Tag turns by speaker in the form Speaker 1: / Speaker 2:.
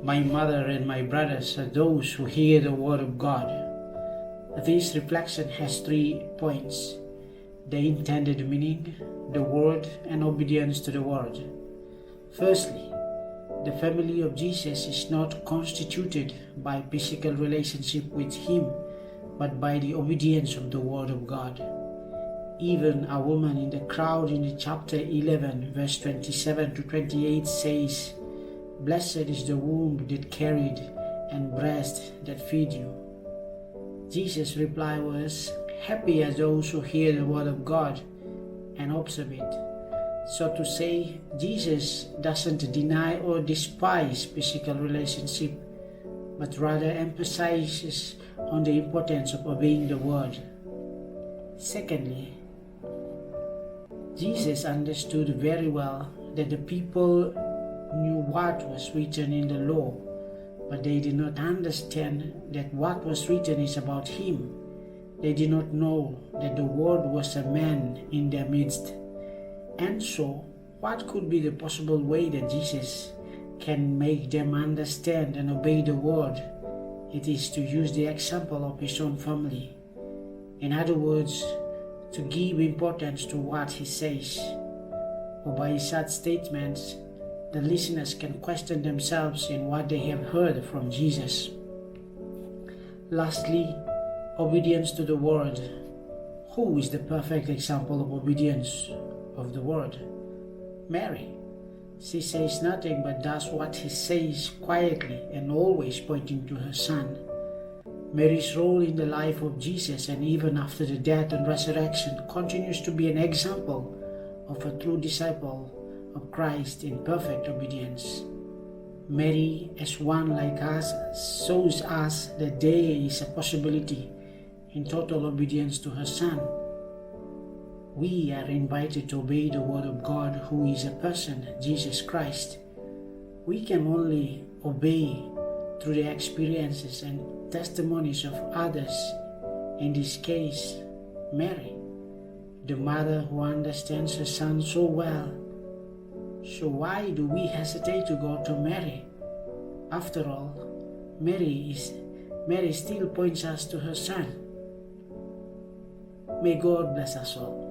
Speaker 1: My mother and my brothers are those who hear the word of God. This reflection has 3 points: the intended meaning, the word, and obedience to the word. Firstly, the family of Jesus is not constituted by physical relationship with Him, but by the obedience of the word of God. Even a woman in the crowd in the chapter 11, verse 27 to 28 says, "Blessed is the womb that carried and breast that feed you." Jesus' reply was, "Happy are those who hear the word of God and observe it." So to say, Jesus doesn't deny or despise physical relationship, but rather emphasizes on the importance of obeying the word. Secondly, Jesus understood very well that the people knew what was written in the law, but they did not understand that what was written is about Him. They did not know that the Word was a man in their midst. And so, what could be the possible way that Jesus can make them understand and obey the Word? It is to use the example of His own family. In other words, to give importance to what He says. For by such statements, the listeners can question themselves in what they have heard from Jesus. Lastly, obedience to the word. Who is the perfect example of obedience of the word? Mary. She says nothing but does what He says quietly and always pointing to her Son. Mary's role in the life of Jesus and even after the death and resurrection continues to be an example of a true disciple of Christ in perfect obedience. Mary, as one like us, shows us that there is a possibility in total obedience to her Son. We are invited to obey the Word of God, who is a person, Jesus Christ. We can only obey through the experiences and testimonies of others, in this case, Mary, the mother who understands her Son so well. So why do we hesitate to go to Mary? After all, Mary still points us to her Son. May God bless us all.